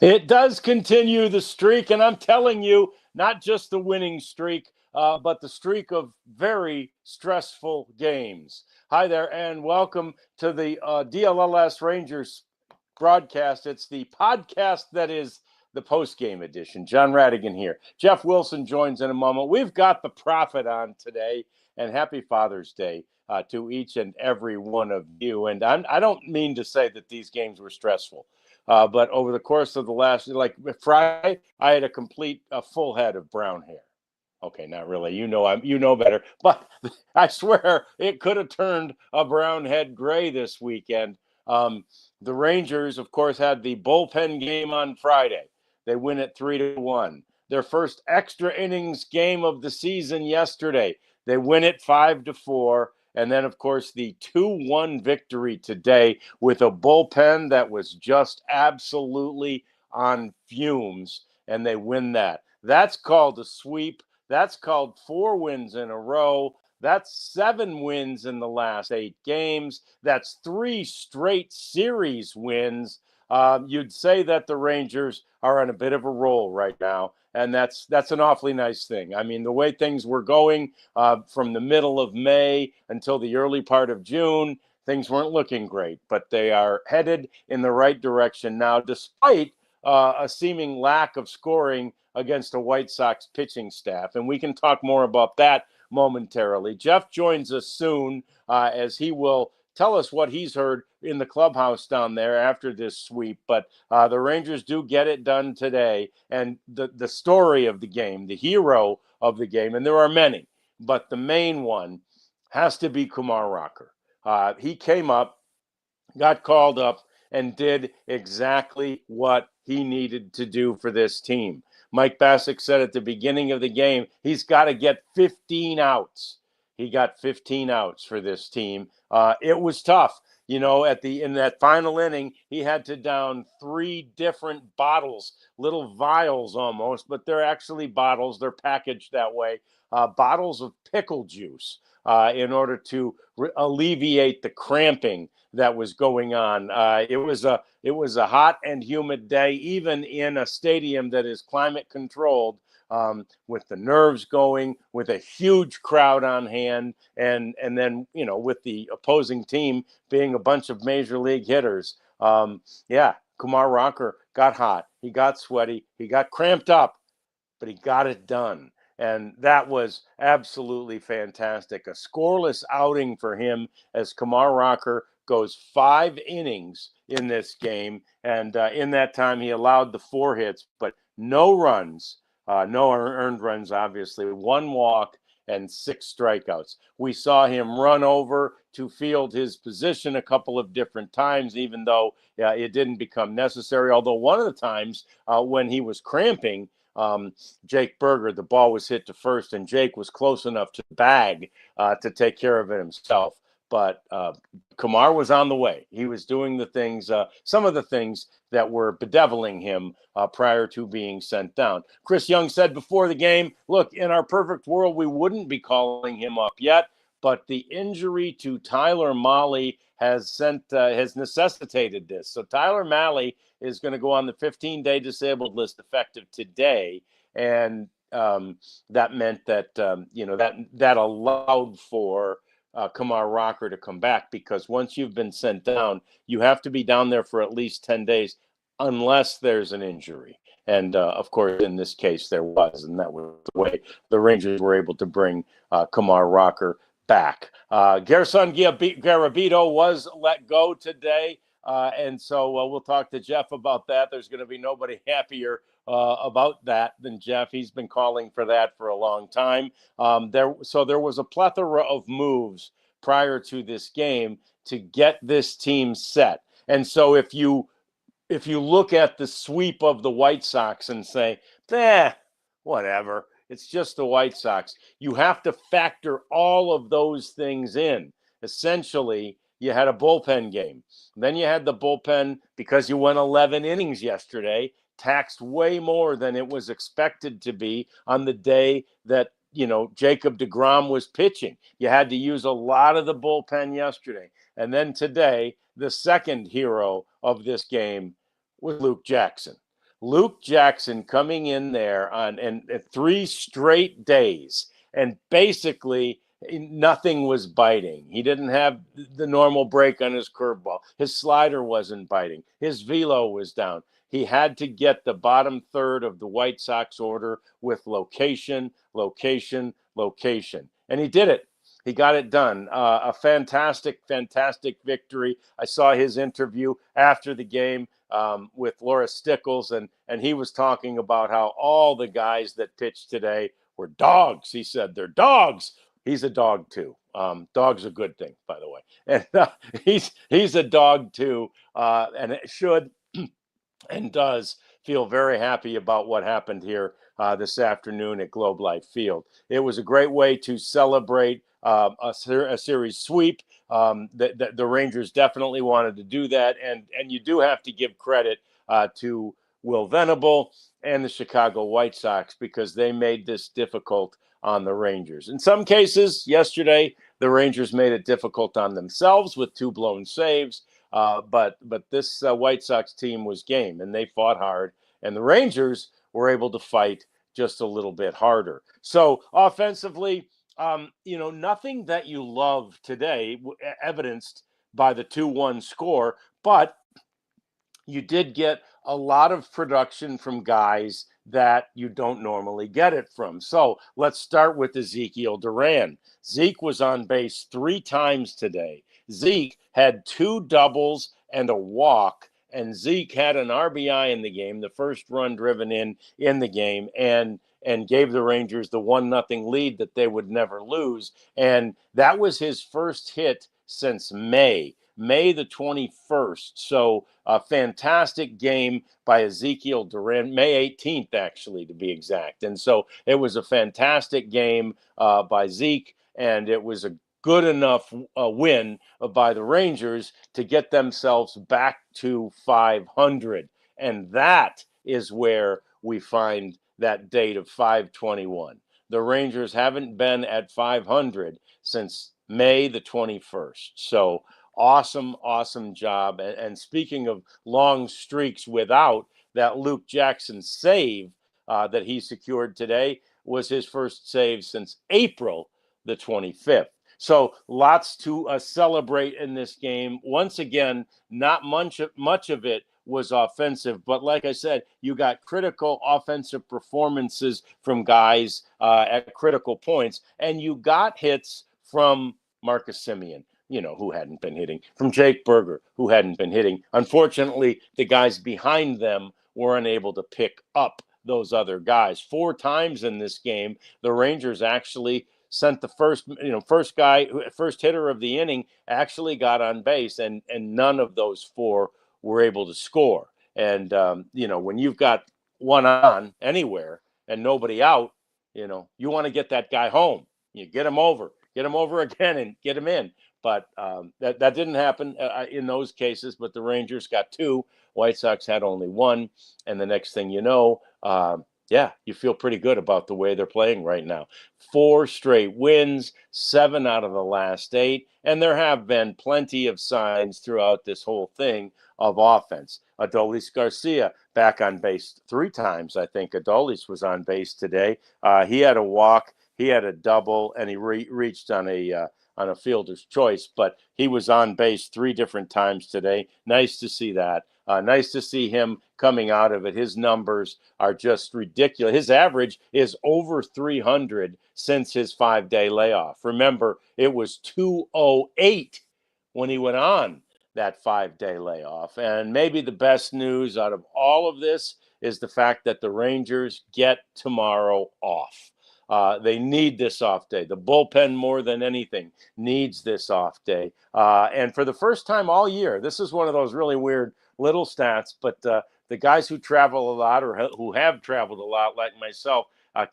It does continue the streak, and I'm telling you, not just the winning streak, but the streak of very stressful games. Hi there, and welcome to the DLLS Rangers broadcast. It's the podcast that is the post-game edition. John Radigan here. Jeff Wilson joins in a moment. We've got the Prophet on today, and happy Father's Day to each and every one of you. And I don't mean to say that these games were stressful. But over the course of the last, like Friday, I had a full head of brown hair. Okay, not really. You know better. But I swear it could have turned a brown head gray this weekend. The Rangers, of course, had the bullpen game on Friday. They win it 3-1. Their first extra innings game of the season yesterday. They win it 5-4. And then, of course, the 2-1 victory today with a bullpen that was just absolutely on fumes, and they win that. That's called a sweep. That's called 4 wins in a row. That's 7 wins in the last 8 games. That's 3 straight series wins. You'd say that the Rangers are on a bit of a roll right now, and that's an awfully nice thing. I mean, the way things were going from the middle of May until the early part of June, things weren't looking great, but they are headed in the right direction now, despite a seeming lack of scoring against a White Sox pitching staff. And we can talk more about that momentarily. Jeff joins us soon as he will tell us what he's heard in the clubhouse down there after this sweep. But the Rangers do get it done today. And the story of the game, the hero of the game, and there are many, but the main one has to be Kumar Rocker. He came up, got called up, and did exactly what he needed to do for this team. Mike Bassick said at the beginning of the game, he's got to get 15 outs. He got 15 outs for this team. It was tough. You know, in that final inning, he had to down 3 different bottles, little vials almost, but they're actually bottles. They're packaged that way. Bottles of pickle juice in order to alleviate the cramping that was going on. It was a hot and humid day, even in a stadium that is climate controlled, with the nerves going, with a huge crowd on hand, and then, you know, with the opposing team being a bunch of major league hitters. Kumar Rocker got hot. He got sweaty. He got cramped up, but he got it done. And that was absolutely fantastic. A scoreless outing for him as Kumar Rocker goes 5 innings in this game. And in that time, he allowed the 4 hits, but no runs, no earned runs, obviously, 1 walk and 6 strikeouts. We saw him run over to field his position a couple of different times, even though it didn't become necessary. Although one of the times when he was cramping, Jake Berger, the ball was hit to first, and Jake was close enough to the bag to take care of it himself. But Kumar was on the way. He was doing the things, some of the things that were bedeviling him prior to being sent down. Chris Young said before the game, look, in our perfect world, we wouldn't be calling him up yet, but the injury to Tyler Mahle has necessitated this. So Tyler Mahle is going to go on the 15-day disabled list effective today, and that meant that that allowed for Kumar Rocker to come back, because once you've been sent down, you have to be down there for at least 10 days unless there's an injury. And of course, in this case, there was, and that was the way the Rangers were able to bring Kumar Rocker back. Gerson Garabito was let go today. And so we'll talk to Jeff about that. There's going to be nobody happier about that than Jeff. He's been calling for that for a long time. So there was a plethora of moves prior to this game to get this team set. And so if you look at the sweep of the White Sox and say, whatever, it's just the White Sox, you have to factor all of those things in. Essentially, you had a bullpen game. Then you had the bullpen, because you went 11 innings yesterday, taxed way more than it was expected to be on the day that, Jacob deGrom was pitching. You had to use a lot of the bullpen yesterday. And then today, the second hero of this game was Luke Jackson. Luke Jackson coming in there on 3 straight days, and basically nothing was biting. He didn't have the normal break on his curveball. His slider wasn't biting. His velo was down. He had to get the bottom third of the White Sox order with location, location, location. And he did it. He got it done. A fantastic, fantastic victory. I saw his interview after the game with Laura Stickles, and he was talking about how all the guys that pitched today were dogs. He said they're dogs. He's a dog too. Dog's a good thing, by the way. And he's a dog too, and it should and does feel very happy about what happened here this afternoon at Globe Life Field. It was a great way to celebrate a series sweep. The Rangers definitely wanted to do that, and you do have to give credit to Will Venable and the Chicago White Sox, because they made this difficult on the Rangers. In some cases, yesterday, the Rangers made it difficult on themselves with 2 blown saves. But this White Sox team was game, and they fought hard, and the Rangers were able to fight just a little bit harder. So offensively, nothing that you love today, evidenced by the 2-1 score, but you did get a lot of production from guys that you don't normally get it from. So let's start with Ezekiel Duran. Zeke was on base 3 times today. Zeke had 2 doubles and a walk, and Zeke had an RBI in the game, the first run driven in the game, and gave the Rangers the 1-0 lead that they would never lose. And that was his first hit since May the 21st. So a fantastic game by Ezekiel Duran, May 18th, actually, to be exact. And so it was a fantastic game by Zeke, and it was a good enough win by the Rangers to get themselves back to 500. And that is where we find that date of 5/21. The Rangers haven't been at 500 since May the 21st. So awesome job. And speaking of long streaks without, that Luke Jackson save that he secured today was his first save since April the 25th. So lots to celebrate in this game. Once again, not much of it was offensive, but like I said, you got critical offensive performances from guys at critical points, and you got hits from Marcus Semien, who hadn't been hitting, from Jake Berger, who hadn't been hitting. Unfortunately, the guys behind them were unable to pick up those other guys. 4 times in this game, the Rangers actually sent the first hitter of the inning actually got on base, and none of those 4 were able to score. And when you've got one on anywhere and nobody out, you want to get that guy home. You get him over again and get him in. But that didn't happen in those cases. But the Rangers got 2. White Sox had only 1. And the next thing you know, you feel pretty good about the way they're playing right now. 4 straight wins, 7 out of the last 8. And there have been plenty of signs throughout this whole thing of offense. Adolis Garcia back on base 3 times. I think Adolis was on base today. He had a walk, he had a double, and he reached on a fielder's choice, but he was on base 3 different times today. Nice to see that. Nice to see him coming out of it. His numbers are just ridiculous. His average is over 300 since his 5-day layoff. Remember, it was 208 when he went on that 5-day layoff. And maybe the best news out of all of this is the fact that the Rangers get tomorrow off. They need this off day. The bullpen, more than anything, needs this off day. And for the first time all year, this is one of those really weird little stats, but the guys who travel a lot or who have traveled a lot, like myself,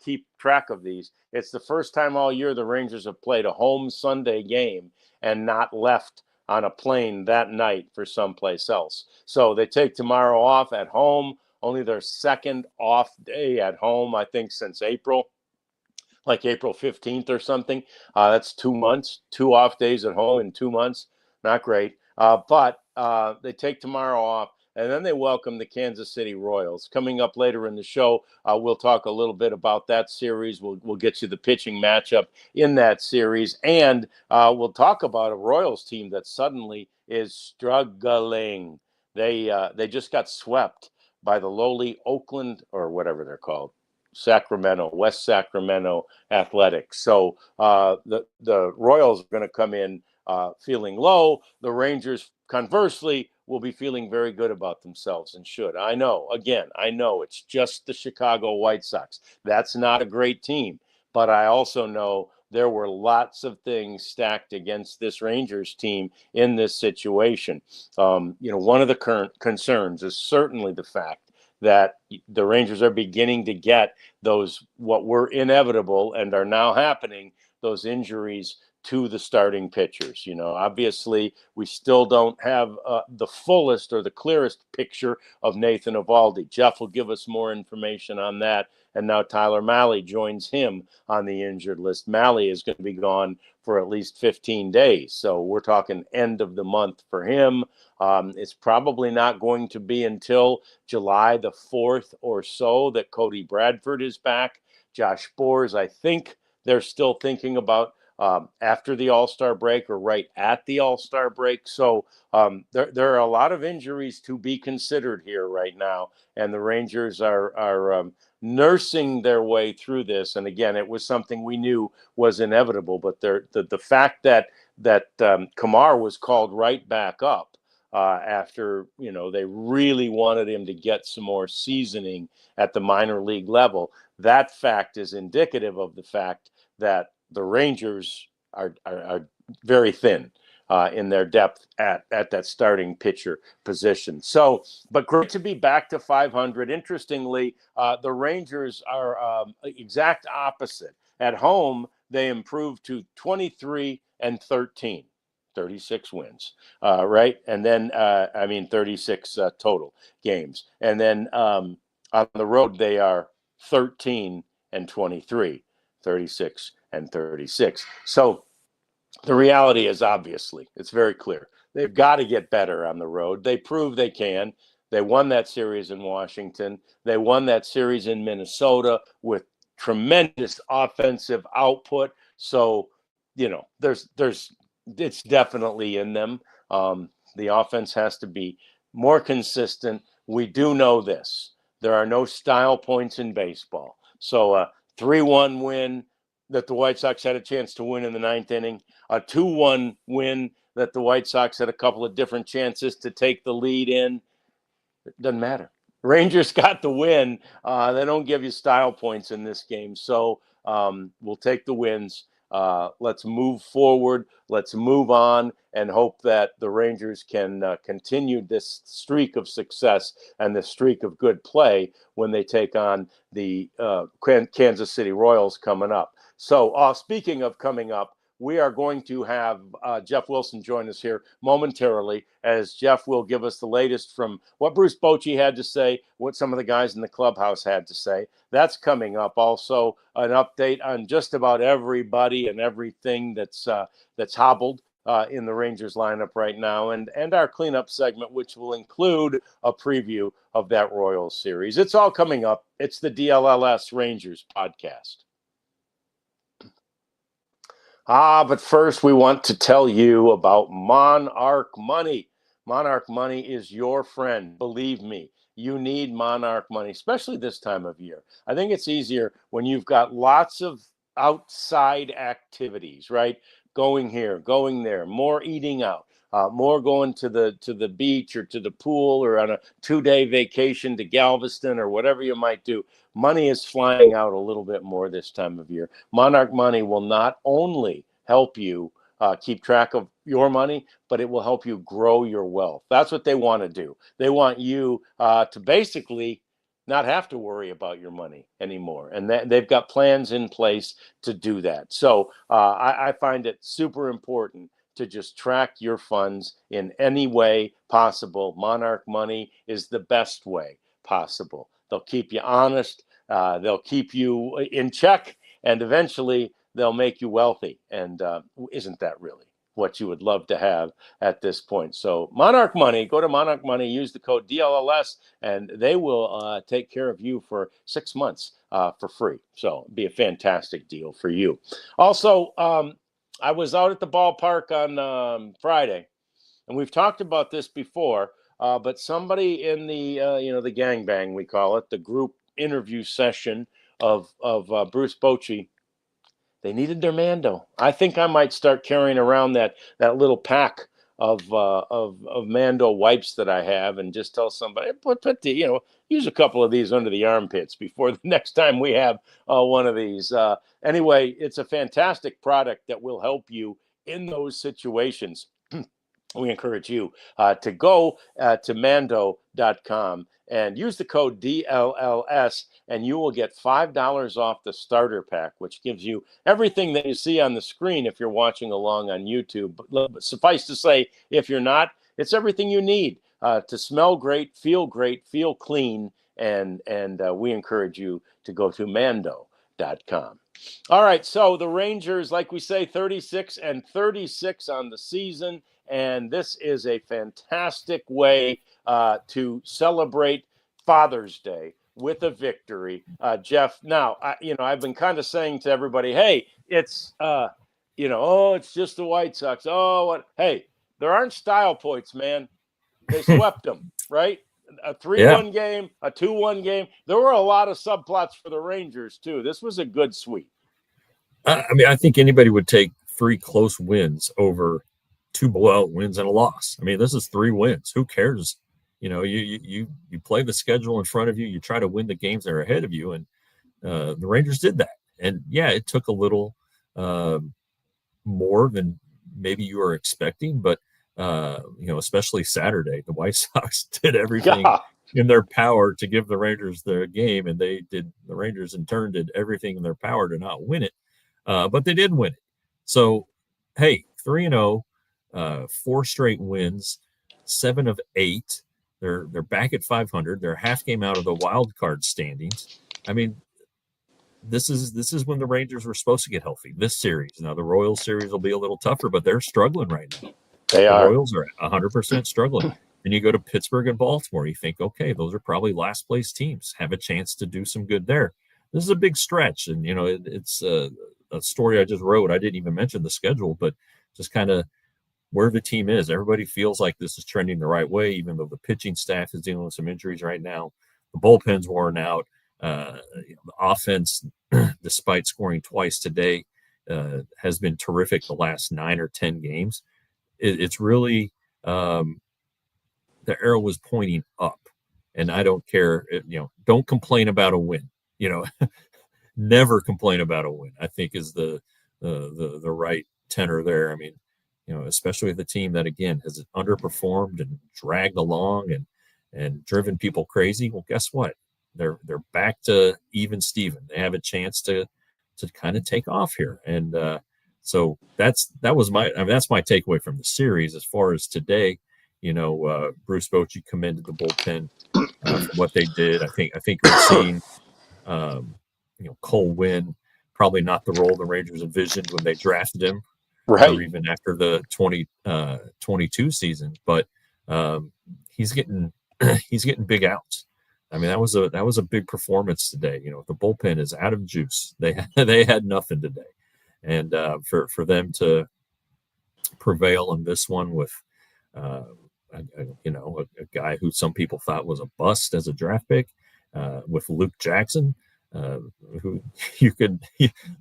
keep track of these. It's the first time all year the Rangers have played a home Sunday game and not left on a plane that night for someplace else. So they take tomorrow off at home, only their second off day at home, I think, since April, like April 15th or something. That's 2 months, 2 off days at home in 2 months. Not great. But they take tomorrow off, and then they welcome the Kansas City Royals. Coming up later in the show, we'll talk a little bit about that series. We'll get you the pitching matchup in that series, and we'll talk about a Royals team that suddenly is struggling. They just got swept by the lowly Oakland, or whatever they're called, West Sacramento Athletics. So the Royals are going to come in feeling low. The Rangers, conversely, will be feeling very good about themselves and should. I know it's just the Chicago White Sox. That's not a great team, but I also know there were lots of things stacked against this Rangers team in this situation. One of the current concerns is certainly the fact that the Rangers are beginning to get those, what were inevitable and are now happening, those injuries to the starting pitchers. Obviously, we still don't have the fullest or the clearest picture of Nathan Eovaldi. Jeff will give us more information on that. And now Tyler Mahle joins him on the injured list. Mahle is going to be gone for at least 15 days. So we're talking end of the month for him. It's probably not going to be until July the 4th or so that Cody Bradford is back. Josh Boers, I think they're still thinking about after the All-Star break or right at the All-Star break. So there are a lot of injuries to be considered here right now, and the Rangers are nursing their way through this. And again, it was something we knew was inevitable, but the fact that Kamar was called right back up after they really wanted him to get some more seasoning at the minor league level, that fact is indicative of the fact that the Rangers are very thin in their depth at that starting pitcher position. So, but great to be back to 500. Interestingly, the Rangers are exact opposite. At home, they improved to 23-13. 36 wins, right? And then, 36 total games. And then on the road, they are 13-23, 36-36. So the reality is, obviously, it's very clear. They've got to get better on the road. They prove they can. They won that series in Washington. They won that series in Minnesota with tremendous offensive output. So, it's definitely in them. The offense has to be more consistent. We do know this. There are no style points in baseball. So a 3-1 win that the White Sox had a chance to win in the ninth inning, a 2-1 win that the White Sox had a couple of different chances to take the lead in, it doesn't matter. Rangers got the win. They don't give you style points in this game. So we'll take the wins. Let's move forward. Let's move on and hope that the Rangers can continue this streak of success and the streak of good play when they take on the Kansas City Royals coming up. So speaking of coming up, we are going to have Jeff Wilson join us here momentarily, as Jeff will give us the latest from what Bruce Bochy had to say, what some of the guys in the clubhouse had to say. That's coming up. Also, an update on just about everybody and everything that's hobbled in the Rangers lineup right now, and our cleanup segment, which will include a preview of that Royals series. It's all coming up. It's the DLLS Rangers podcast. But first we want to tell you about Monarch Money. Monarch Money is your friend. Believe me, you need Monarch Money, especially this time of year. I think it's easier when you've got lots of outside activities, right? Going here, going there, more eating out, more going to the beach or to the pool or on a 2-day vacation to Galveston or whatever you might do. Money is flying out a little bit more this time of year. Monarch Money will not only help you keep track of your money, but it will help you grow your wealth. That's what they want to do. They want you to basically not have to worry about your money anymore. And they've got plans in place to do that. So I find it super important to just track your funds in any way possible. Monarch Money is the best way possible. They'll keep you honest. They'll keep you in check, and eventually they'll make you wealthy. And isn't that really what you would love to have at this point? So Monarch Money, go to Monarch Money, use the code DLLS, and they will take care of you for 6 months for free. So it'd be a fantastic deal for you. Also, I was out at the ballpark on Friday, and we've talked about this before, but somebody in the the gangbang, we call it, the group interview session of Bruce Bochy, they needed their Mando. I think I might start carrying around that little pack of Mando wipes that I have, and just tell somebody, put the use a couple of these under the armpits before the next time we have one of these. Anyway, it's a fantastic product that will help you in those situations. We encourage you to go to mando.com and use the code DLLS, and you will get $5 off the starter pack, which gives you everything that you see on the screen if you're watching along on YouTube. But suffice to say, if you're not, it's everything you need to smell great, feel clean, and we encourage you to go to mando.com. All right, so the Rangers, like we say, 36-36 on the season. And this is a fantastic way to celebrate Father's Day with a victory, Jeff. Now, I've been kind of saying to everybody, hey, it's it's just the White Sox. Oh, what? Hey, there aren't style points, man. They swept them, right? A 3-1 game, a 2-1 game. There were a lot of subplots for the Rangers too. This was a good sweep. I think anybody would take 3 close wins over 2 blowout wins and a loss. This is 3 wins. Who cares? You play the schedule in front of you. You try to win the games that are ahead of you, and the Rangers did that. And yeah, it took a little more than maybe you were expecting, but especially Saturday, the White Sox did everything in their power to give the Rangers their game, and the Rangers in turn did everything in their power to not win it, but they did win it. So, hey, 3-0. 4 straight wins, 7 of 8. They're back at 500. They're a half game out of the wild card standings. This is when the Rangers were supposed to get healthy. This series. Now the Royals series will be a little tougher, but they're struggling right now. The Royals are 100% struggling. And you go to Pittsburgh and Baltimore, you think, okay, those are probably last place teams, have a chance to do some good there. This is a big stretch, and it's a story I just wrote. I didn't even mention the schedule, but just kind of where the team is. Everybody feels like this is trending the right way, even though the pitching staff is dealing with some injuries right now. The bullpen's worn out. The offense, despite scoring twice today, has been terrific the last 9 or 10 games. It's really the arrow was pointing up, and I don't care. Don't complain about a win. Never complain about a win, I think is the right tenor there. Especially with a team that, again, has underperformed and dragged along and driven people crazy. Well, guess what? They're back to even Steven. They have a chance to kind of take off here. And so that's my takeaway from the series. As far as today, Bruce Bochy commended the bullpen for what they did. I think we've seen Cole Winn, probably not the role the Rangers envisioned when they drafted him. Right. Or even after the 2022 season, but he's getting big outs. That was a big performance today. The bullpen is out of juice. They had nothing today, and for them to prevail in this one with a guy who some people thought was a bust as a draft pick, with Luke Jackson. Who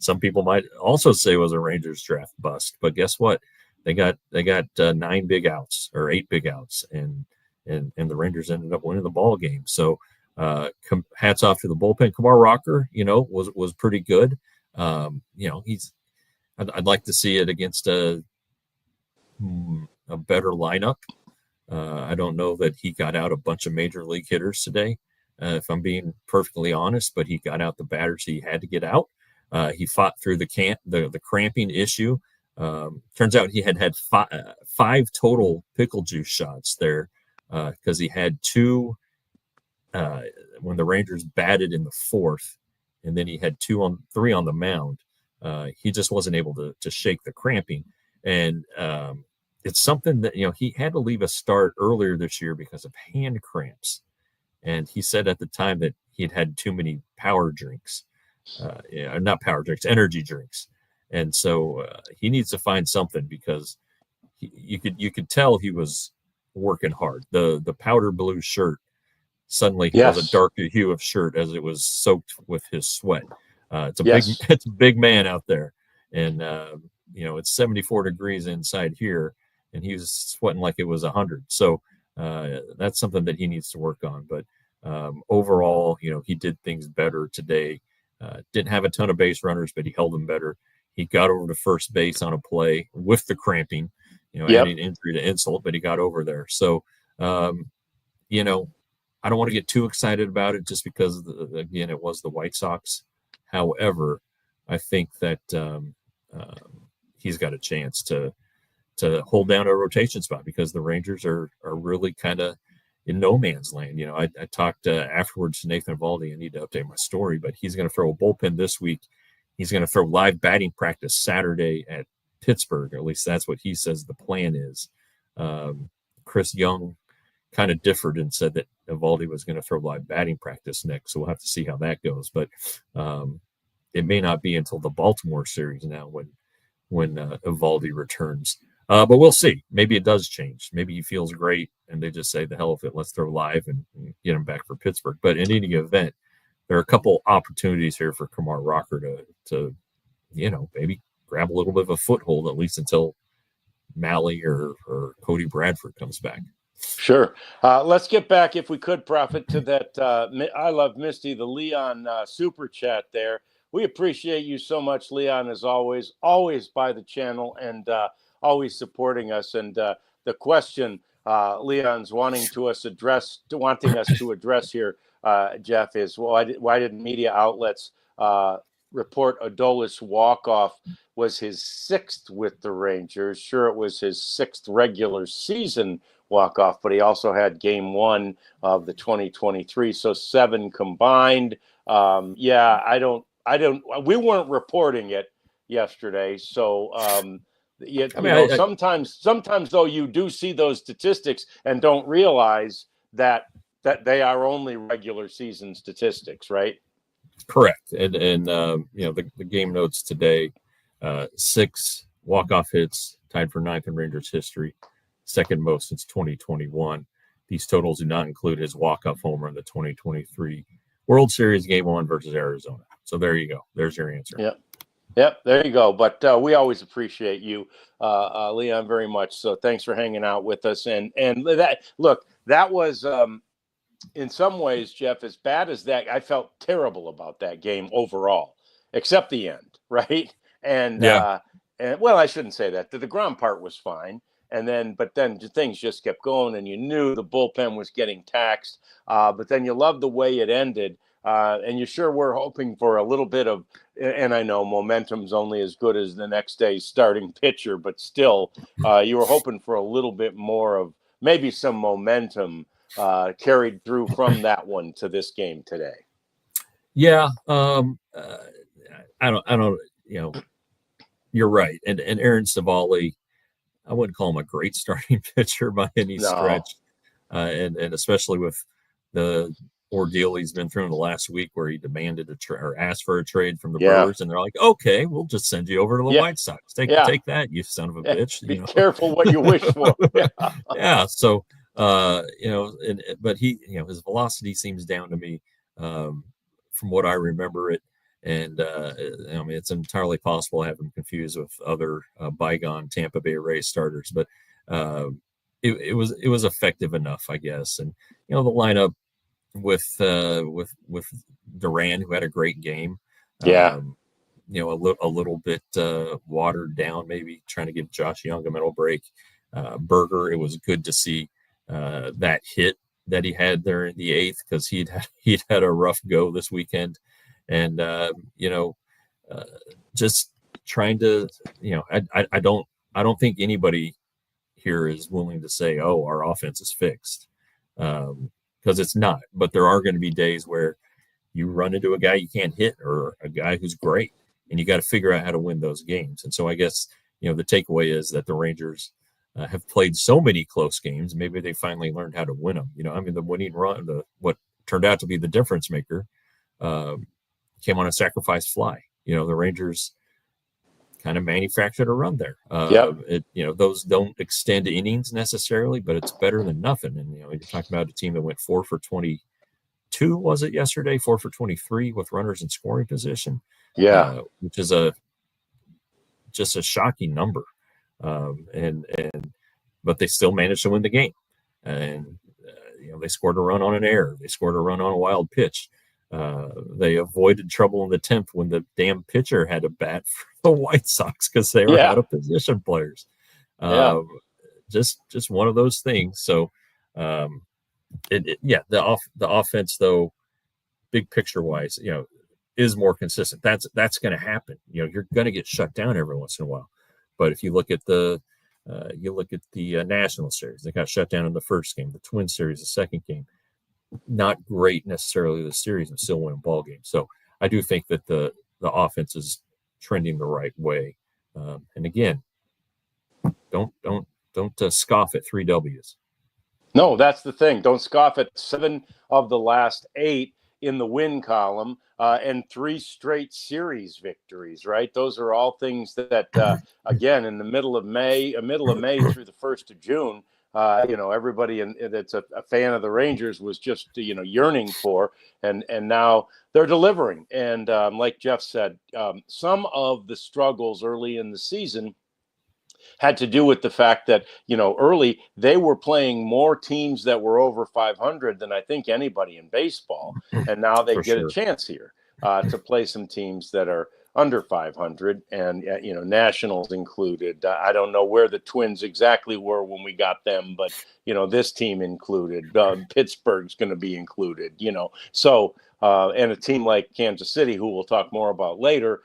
some people might also say was a Rangers draft bust, but guess what? They got 9 big outs or 8 big outs, and the Rangers ended up winning the ball game. So hats off to the bullpen. Kumar Rocker, was pretty good. I'd like to see it against a better lineup. I don't know that he got out a bunch of major league hitters today, if I'm being perfectly honest, but he got out the batters he had to get out. He fought through the cramping issue. Turns out he had 5 total pickle juice shots there, because he had 2 when the Rangers batted in the 4th, and then he had 3 on the mound. He just wasn't able to shake the cramping, and it's something that he had to leave a start earlier this year because of hand cramps, and he said at the time that he'd had too many power drinks, not power drinks, energy drinks, and so he needs to find something, because you could tell he was working hard. The powder blue shirt suddenly was a darker hue of shirt as it was soaked with his sweat. It's a big man out there, and it's 74 degrees inside here, and he's sweating like it was 100. So that's something that he needs to work on. But overall, he did things better today. Didn't have a ton of base runners, but he held them better. He got over to first base on a play with the cramping, adding injury to insult, but he got over there. So, I don't want to get too excited about it just because, again, it was the White Sox. However, I think that he's got a chance to hold down a rotation spot, because the Rangers are really kind of in no man's land. I talked afterwards to Nathan Eovaldi. I need to update my story, but he's going to throw a bullpen this week. He's going to throw live batting practice Saturday at Pittsburgh, or at least that's what he says the plan is. Chris Young kind of differed and said that Eovaldi was going to throw live batting practice next, so we'll have to see how that goes. But it may not be until the Baltimore series now when Eovaldi returns. But we'll see. Maybe it does change. Maybe he feels great, and they just say, the hell with it, let's throw live and get him back for Pittsburgh. But in any event, there are a couple opportunities here for Kumar Rocker to maybe grab a little bit of a foothold, at least until Malley or Cody Bradford comes back. Sure. Let's get back, if we could, Prophet, to that I Love Misty, the Leon super chat there. We appreciate you so much, Leon, as always by the channel and always supporting us. And the question Leon's wanting us to address here, Jeff, is why didn't media outlets report Adolis' walk-off was his 6th with the Rangers? Sure, it was his 6th regular season walk-off, but he also had game 1 of the 2023, so 7 combined. We weren't reporting it yesterday, so sometimes though, you do see those statistics and don't realize that they are only regular season statistics, right? Correct. And the game notes today, 6 walk-off hits, tied for 9th in Rangers history, second most since 2021. These totals do not include his walk-off homer in the 2023 World Series Game 1 versus Arizona. So there you go. There's your answer. Yep, there you go. But we always appreciate you, Leon, very much. So thanks for hanging out with us. And that was in some ways, Jeff, as bad as that, I felt terrible about that game overall, except the end, right? And I shouldn't say that. The ground part was fine. But then things just kept going, and you knew the bullpen was getting taxed. But then you loved the way it ended, and you sure were hoping for a little bit of. And I know momentum's only as good as the next day's starting pitcher, but still, you were hoping for a little bit more of maybe some momentum carried through from that one to this game today. Yeah, I don't. You're right, and Aaron Savali, I wouldn't call him a great starting pitcher by any stretch, and especially with the ordeal he's been through in the last week, where he demanded or asked for a trade from the Brewers, and they're like, "Okay, we'll just send you over to the White Sox. Take that, you son of a bitch." Be careful what you wish for. Yeah. So, but he, his velocity seems down to me, from what I remember it. And I mean, it's entirely possible to have him confused with other bygone Tampa Bay Rays starters, but uh, it was effective enough, I guess. And the lineup with Duran, who had a great game. Yeah. A little bit watered down, maybe trying to give Josh Young a mental break. Berger, it was good to see that hit that he had there in the eighth, because he'd had a rough go this weekend, and just trying to I don't think anybody here is willing to say, oh, our offense is fixed, because it's not. But there are going to be days where you run into a guy you can't hit, or a guy who's great, and you got to figure out how to win those games. And so I guess the takeaway is that the Rangers have played so many close games. Maybe they finally learned how to win them. I mean, the winning run, what turned out to be the difference maker, came on a sacrifice fly. The Rangers kind of manufactured a run there. Those don't extend innings necessarily, but it's better than nothing. And you're talking about a team that went 4 for 22, was it yesterday? 4 for 23 with runners in scoring position. Yeah. Which is just a shocking number. But they still managed to win the game. And they scored a run on an error. They scored a run on a wild pitch. They avoided trouble in the 10th when the damn pitcher had a bat for the White Sox because they were out of position players. Just one of those things. So, the offense, though, big picture wise, is more consistent. That's going to happen. You're going to get shut down every once in a while. But if you look at the National Series, they got shut down in the first game. The Twin Series, the second game, not great necessarily the series, and still win ball games. So I do think that the offense is trending the right way. And again, don't scoff at 3 W's. No, that's the thing. Don't scoff at 7 of the last 8 in the win column, and 3 straight series victories, right? Those are all things that again, in the middle of May through the 1st of June, everybody that's a fan of the Rangers was just, yearning for, and now they're delivering. And like Jeff said, some of the struggles early in the season had to do with the fact that, early they were playing more teams that were over 500 than I think anybody in baseball. And now they get a chance here to play some teams that are under 500, and, Nationals included. I don't know where the Twins exactly were when we got them, but, this team included. Pittsburgh's going to be included, So, and a team like Kansas City, who we'll talk more about later,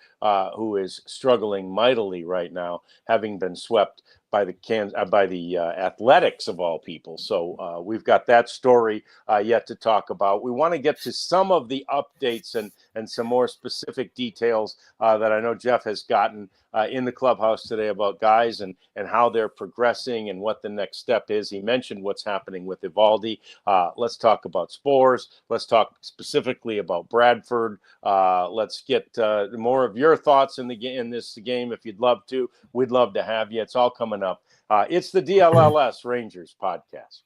who is struggling mightily right now, having been swept by the Athletics of all people. So we've got that story yet to talk about. We want to get to some of the updates and some more specific details that I know Jeff has gotten in the clubhouse today about guys and how they're progressing and what the next step is. He mentioned what's happening with Eovaldi. Let's talk about Spores. Let's talk specifically about Bradford. Let's get more of your thoughts in this game if you'd love to. We'd love to have you. It's all coming up. It's the DLLS Rangers podcast.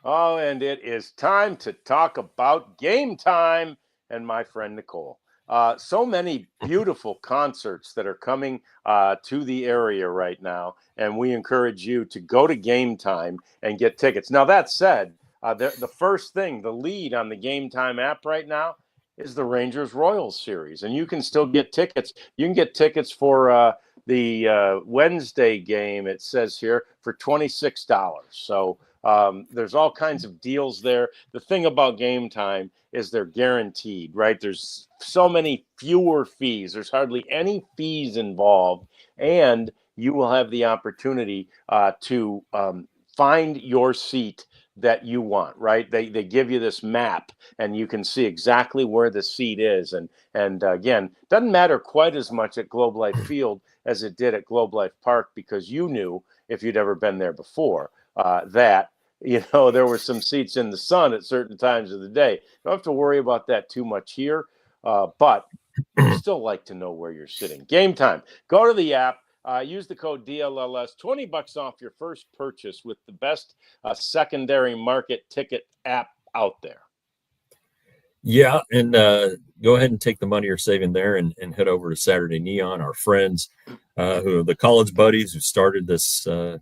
Oh, and it is time to talk about Game Time and my friend Nicole. So many beautiful concerts that are coming to the area right now, and we encourage you to go to Game Time and get tickets. Now, that said, the first thing, the lead on the Game Time app right now is the Rangers Royals series, and you can still get tickets. You can get tickets for the Wednesday game, it says here, for $26. So there's all kinds of deals there. The thing about Game Time is they're guaranteed, right? There's so many fewer fees. There's hardly any fees involved, and you will have the opportunity to find your seat that you want, right? They give you this map, and you can see exactly where the seat is. And again, doesn't matter quite as much at Globe Life Field as it did at Globe Life Park, because you knew, if you'd ever been there before, that there were some seats in the sun at certain times of the day. Don't have to worry about that too much here, but you still like to know where you're sitting. Game Time. Go to the app. Use the code DLLS, $20 off your first purchase with the best secondary market ticket app out there. Yeah, and go ahead and take the money you're saving there and head over to Saturday Neon. Our friends, who are the college buddies who started this, a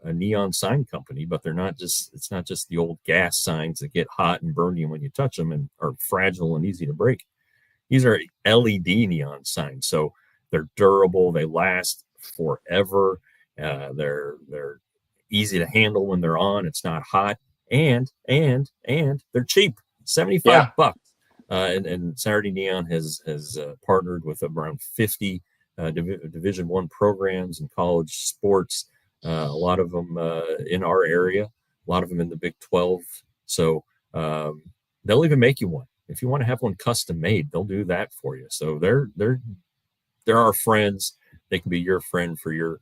neon sign company, but it's not just the old gas signs that get hot and burn you when you touch them and are fragile and easy to break. These are LED neon signs, so they're durable, they last forever. They're easy to handle when they're on. It's not hot, and they're cheap. Yeah. $75. And Saturday Neon has partnered with around 50 Division One programs in college sports. A lot of them in our area, a lot of them in the Big 12. So they'll even make you one if you want to have one custom made. They'll do that for you. So they're our friends. They can be your friend for your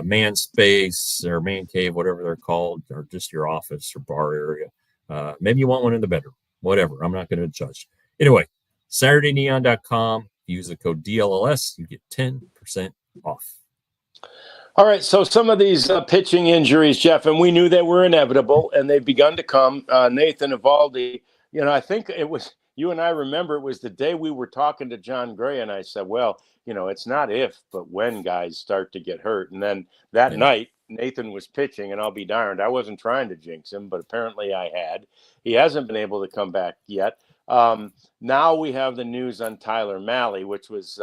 man space or man cave, whatever they're called, or just your office or bar area. Maybe you want one in the bedroom, whatever. I'm not going to judge. Anyway, SaturdayNeon.com. Use the code DLLS. You get 10% off. All right, so some of these pitching injuries, Jeff, and we knew they were inevitable, and they've begun to come. Nathan Eovaldi, I think it was you and I remember it was the day we were talking to John Gray, and I said, well, it's not if, but when guys start to get hurt. And then that night, Nathan was pitching, and I'll be darned, I wasn't trying to jinx him, but apparently I had. He hasn't been able to come back yet. Now we have the news on Tyler Mahle, which was,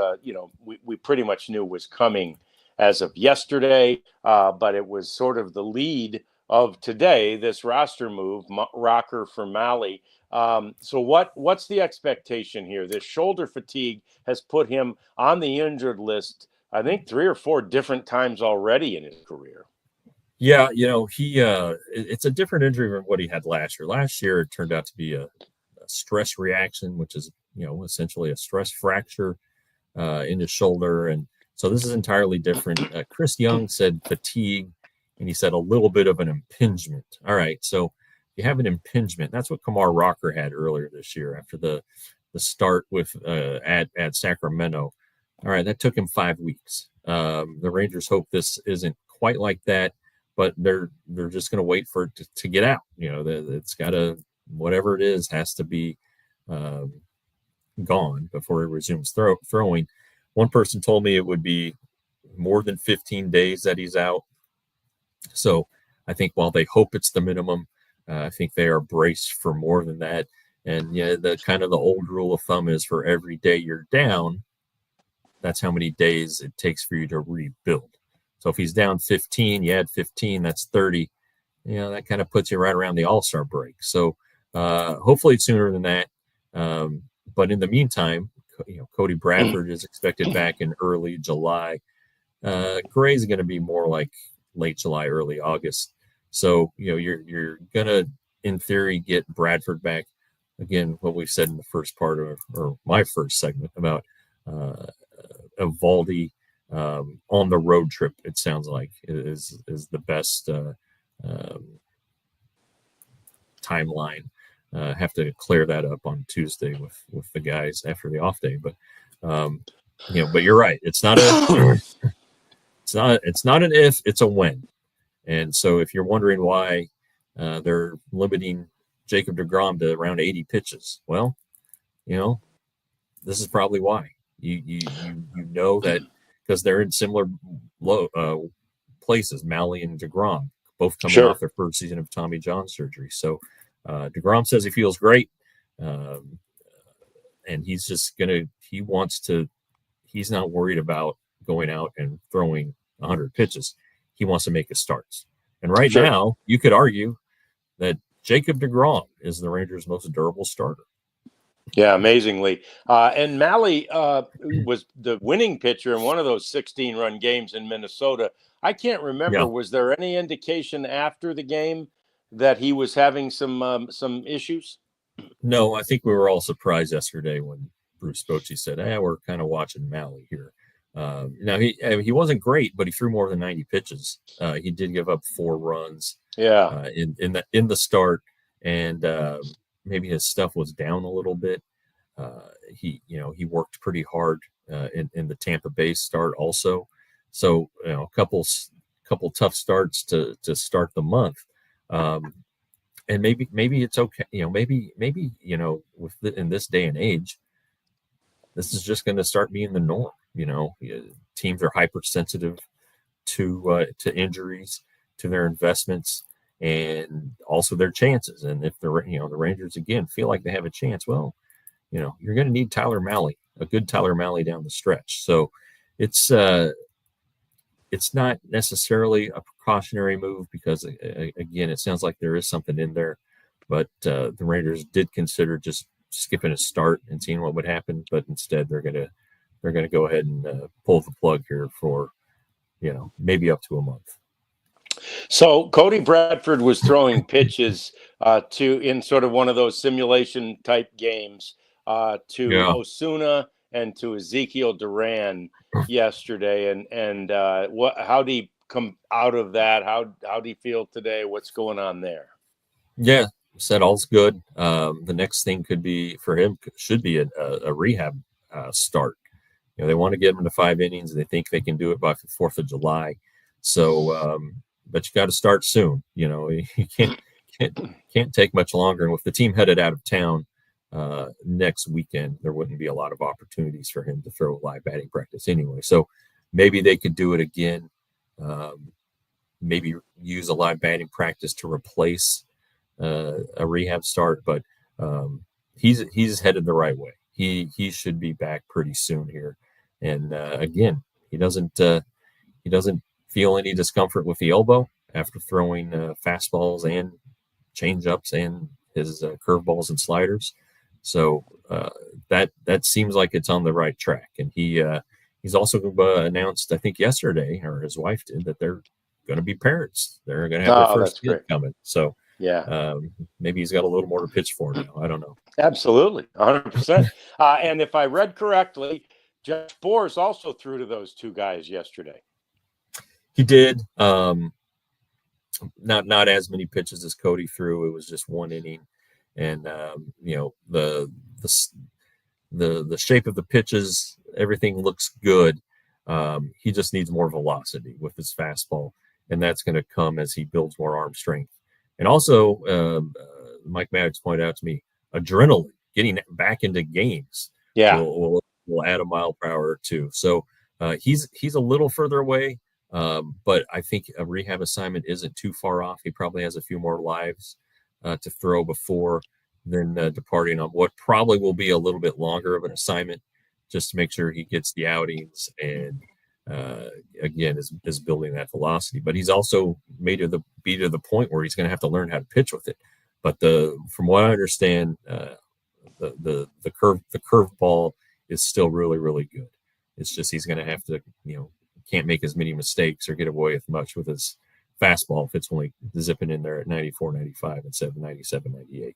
we pretty much knew was coming as of yesterday, but it was sort of the lead of today, this roster move, rocker for Mahle. So what's the expectation here? This shoulder fatigue has put him on the injured list, I think 3 or 4 different times already in his career. Yeah, it's a different injury from what he had last year. Last year, it turned out to be a stress reaction, which is, essentially a stress fracture in his shoulder. And so this is entirely different. Chris Young said fatigue, and he said a little bit of an impingement. All right, so you have an impingement. That's what Kamar Rocker had earlier this year after the start with at Sacramento. All right, that took him 5 weeks. The Rangers hope this isn't quite like that, but they're just going to wait for it to get out. It's got to, whatever it is, has to be gone before it resumes throwing. One person told me it would be more than 15 days that he's out. So I think while they hope it's the minimum, I think they are braced for more than that. And the kind of the old rule of thumb is for every day you're down, that's how many days it takes for you to rebuild. So if he's down 15, you add 15, that's 30. That kind of puts you right around the All-Star break. So hopefully it's sooner than that. But in the meantime, Cody Bradford is expected back in early July. Gray's going to be more like late July, early August. So, you're going to, in theory, get Bradford back. Again, what we've said in the first part of, or my first segment about Eovaldi on the road trip, it sounds like is the best timeline. Have to clear that up on Tuesday with the guys after the off day, but but you're right. It's not an if, it's a when. And so if you're wondering why they're limiting Jacob deGrom to around 80 pitches, well, this is probably why. You know that because they're in similar low places, Mahle and deGrom, both coming off their first season of Tommy John surgery. So deGrom says he feels great, and he's just he's not worried about going out and throwing 100 pitches. He wants to make his starts. And right now, you could argue that Jacob deGrom is the Rangers' most durable starter. Yeah, amazingly. And Mahle was the winning pitcher in one of those 16-run games in Minnesota. I can't remember. Yeah. Was there any indication after the game that he was having some issues? No, I think we were all surprised yesterday when Bruce Bochy said, we're kind of watching Mahle here. Now, he wasn't great, but he threw more than 90 pitches. He did give up 4 runs in the start, and maybe his stuff was down a little bit. He worked pretty hard in the Tampa Bay start also. So, a couple tough starts to start the month. and maybe it's okay. Maybe in this day and age, this is just going to start being the norm. Teams are hypersensitive to injuries, to their investments, and also their chances. And if the Rangers again feel like they have a chance, well, you're going to need a good Tyler Malley down the stretch. So it's not necessarily a precautionary move because again, it sounds like there is something in there, but the Rangers did consider just skipping a start and seeing what would happen, but instead they're gonna go ahead and pull the plug here for maybe up to a month. So Cody Bradford was throwing pitches in sort of one of those simulation type games to Osuna and to Ezekiel Duran yesterday, and how do he come out of that? How do you feel today? What's going on there? Yeah, said all's good. The next thing should be a rehab start. They want to get him to 5 innings. They think they can do it by the 4th of July. So, but you got to start soon. You can't take much longer. And with the team headed out of town next weekend, there wouldn't be a lot of opportunities for him to throw live batting practice anyway. So maybe they could do it again. Maybe use a live batting practice to replace a rehab start. But he's headed the right way. He should be back pretty soon here. And again, he doesn't feel any discomfort with the elbow after throwing fastballs and changeups and his curveballs and sliders. So that seems like it's on the right track. And he's also announced, I think yesterday, or his wife did, that they're going to be parents. They're going to have their first kid coming. So yeah, maybe he's got a little more to pitch for now. I don't know. Absolutely, 100%. And if I read correctly, Josh Boers also threw to those two guys yesterday. He did. Not as many pitches as Cody threw. It was just 1 inning, and the shape of the pitches, everything looks good. He just needs more velocity with his fastball, and that's going to come as he builds more arm strength. And also, Mike Maddox pointed out to me, adrenaline, getting back into games, will add a mile per hour or two. So he's a little further away, but I think a rehab assignment isn't too far off. He probably has a few more lives to throw before then departing on what probably will be a little bit longer of an assignment, just to make sure he gets the outings and again is building that velocity. But he's also made to the point where he's going to have to learn how to pitch with it. But from what I understand, the curve ball is still really, really good. It's just he's going to have to, can't make as many mistakes or get away with much with his fastball if it's only zipping in there at 94, 95 instead of 97, 98.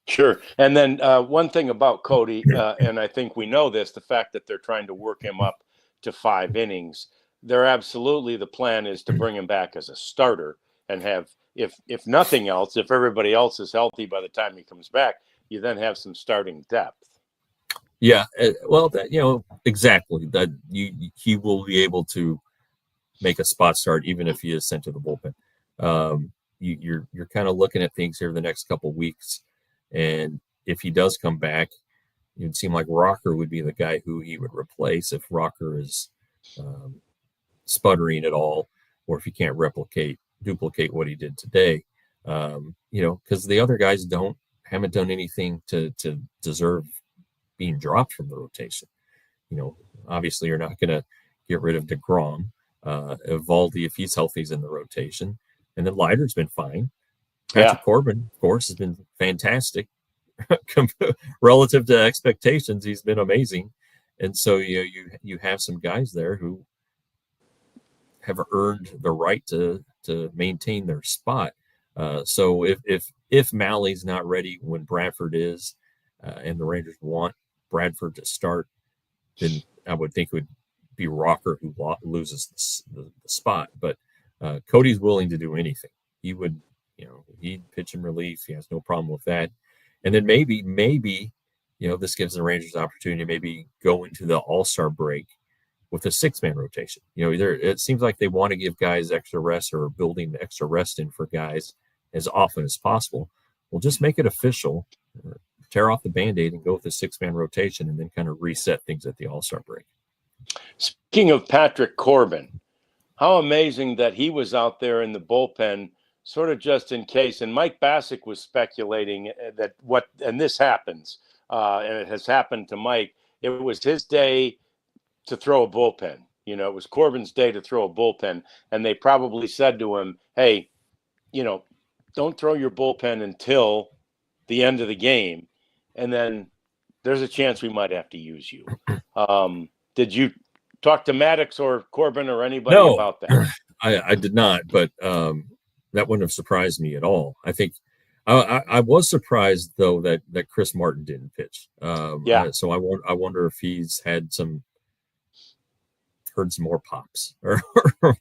Sure. And then one thing about Cody, and I think we know this, the fact that they're trying to work him up to 5 innings, the plan is to bring him back as a starter and have, if nothing else, if everybody else is healthy by the time he comes back, you then have some starting depth. Yeah, well, exactly. That he will be able to make a spot start even if he is sent to the bullpen. You're kind of looking at things here the next couple of weeks, and if he does come back, it would seem like Rocker would be the guy who he would replace if Rocker is sputtering at all, or if he can't duplicate what he did today. Because the other guys haven't done anything to deserve being dropped from the rotation. Obviously you're not going to get rid of DeGrom. Evaldi, if he's healthy, is in the rotation. And then Leiter's been fine. Patrick Corbin, of course, has been fantastic. Relative to expectations, he's been amazing. And so you have some guys there who have earned the right to maintain their spot. So if Malley's not ready when Bradford is, and the Rangers want Bradford to start, then I would think it would be Rocker who loses the spot. But Cody's willing to do anything. He would, he'd pitch in relief. He has no problem with that. And then maybe, this gives the Rangers an opportunity to maybe go into the All-Star break with a 6-man rotation. It seems like they want to give guys extra rest or building extra rest in for guys as often as possible. Well, just make it official, tear off the Band-Aid and go with a 6-man rotation, and then kind of reset things at the All-Star break. Speaking of Patrick Corbin, how amazing that he was out there in the bullpen, sort of just in case. And Mike Bassick was speculating that and this happens, and it has happened to Mike. It was his day to throw a bullpen. You know, it was Corbin's day to throw a bullpen, and they probably said to him, "Hey, you know, don't throw your bullpen until the end of the game, and then there's a chance we might have to use you." Did you talk to Maddox or Corbin or anybody about that? I did not, but that wouldn't have surprised me at all. I think I was surprised though that Chris Martin didn't pitch. So I wonder if he's heard some more pops or